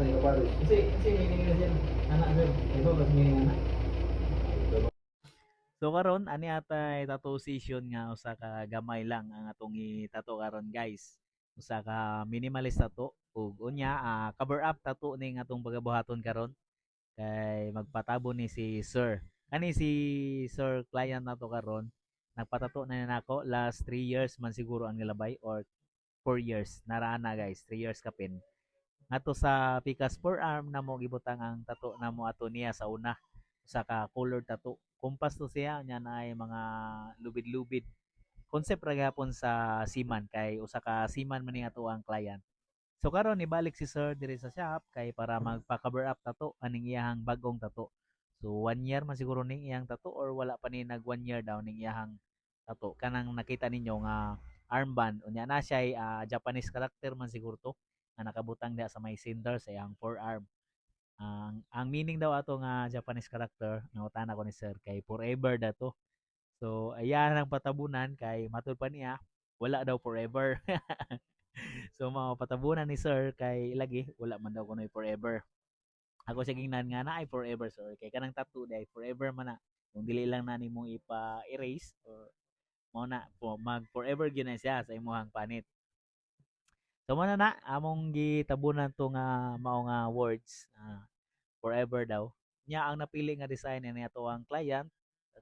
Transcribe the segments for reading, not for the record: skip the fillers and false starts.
Kasi meaning na siya. Anak sir. Diba mas meaning anak? So karon ani ata tattoo session nga usa ka gamay lang ang atong i-tattoo karon guys. Usa ka minimalist tattoo ug unya cover up tattoo ning atong pagabuhaton karon kay magpatabo ni si Sir. Kani si Sir client nato karon nagpatato na nako last 3 years man siguro ang nilabay or 4 years. Naraan na guys, 3 years kapin. Ngadto sa Picas forearm namo gibutang ang tattoo namo ato niya sa una usa ka colored tattoo. Kumpas to siya nya na ay mga lubid-lubid. Concept ra gyapon sa seaman kay usa ka seaman man ni ato ang client. So karon ibalik si Sir diri sa shop kay para magpa-cover up tattoo aning iyahang bagong tattoo. So 1 year man siguro ning iyang tattoo or wala pa ni nag 1 year daw ning iyahang tattoo. Kanang nakita ninyo nga armband unya na siya Japanese character man siguro to na nakabutang diha sa may cinder sa iyang forearm. Ang meaning daw ato nga Japanese character nangutana ko ni Sir kay forever dato. So ayan ang patabunan kay matud pa niya wala daw forever. So mga patabunan ni Sir kay lagi wala man daw kunoy forever. Ako siya gingnan nga na ay forever sir kay kanang tattoo day forever man na. Kung dili lang na nimo ipa-erase or mao na po mag forever gyud na siya sa imong panit. So mo na among gitabunan to nga mao nga words forever daw. Nya ang napili nga design ni ato ang client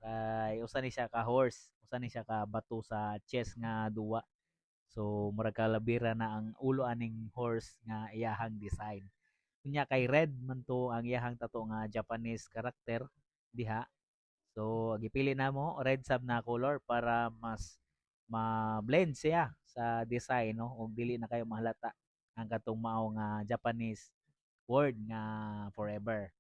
kay usa ni siya ka horse, usa ni siya ka bato sa chest nga duwa. So murag kalabira na ang ulo aning horse nga iyahang design. Kunya kay red man to ang iyahang tattoo nga Japanese character diha. So gipili namo red sab na color para mas ma-blend siya sa design no ug dili na kayo mahalata ang katong mao nga Japanese word nga forever.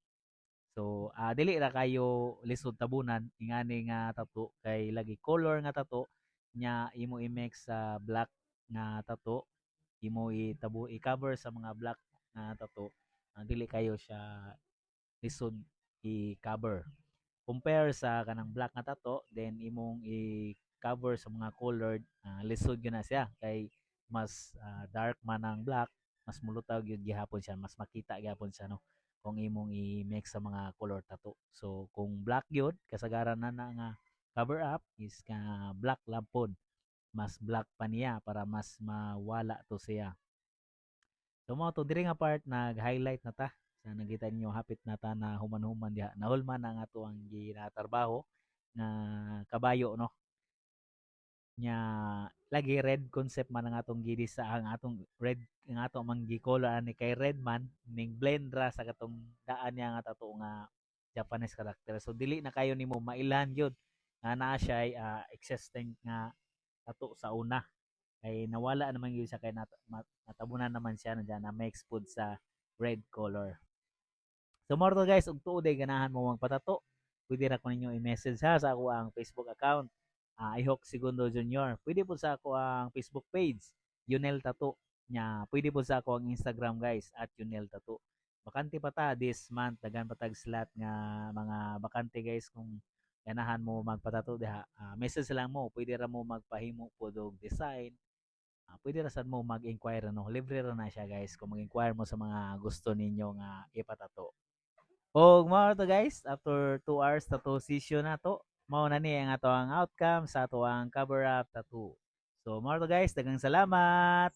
So dili ra kayo lisod tabunan ingani nga tattoo kay lagi color nga tattoo nya imo i-mix sa black nga tattoo imo i-cover sa mga black nga tattoo dili kayo siya lisod i-cover compare sa kanang black nga tattoo then imong i-cover sa mga colored lisod gyud na siya kay mas dark man ang black mas mulutaw gyud gihapon siya mas makita gyapon siya no kung imong i-mix sa mga color tattoo so kung black gyud kasagaran na nga cover up is ka black lang pod mas black pa niya para mas mawala to siya. So mo to diri nga part nag-highlight na ta. Sa nakita ninyo hapit na ta na human-human diha. Nahulman na nga to ang ginatrabaho nga kabayo no. Nya lagi red concept man ang atong gidi sa ang atong red ang atong manggi color ani kay red man ning blend ra sa katong daan niya nga tato nga Japanese character. So dili na kayo nimo mailan gyud nga naa siya existing nga tato sa una kay nawala naman yun siya kay natabunan naman siya nandiyan na mix food sa red color. So more to guys, ug tuod ay ganahan mo magpatato. Pwede ra ko ninyo i-message sa ako ang Facebook account. Ihok Segundo Junior. Pwede po sa ako ang Facebook page, Yunel Tattoo. Nya, pwede po sa ako ang Instagram guys at Yunel Tattoo. Bakante pa ta this month, dagan pa tag slot nga mga bakante guys kung ganahan mo magpatato diha. Message lang mo, pwede ra mo magpahimo po og design. Pwede ra sad mo mag-inquire no. Libre ra na siya guys kung mag-inquire mo sa mga gusto ninyo nga ipatato. Og mao to guys, after 2 hours tattoo session na to, mao na ni ang ato ang outcome sa ato ang cover up tattoo. So mao to guys, daghang salamat.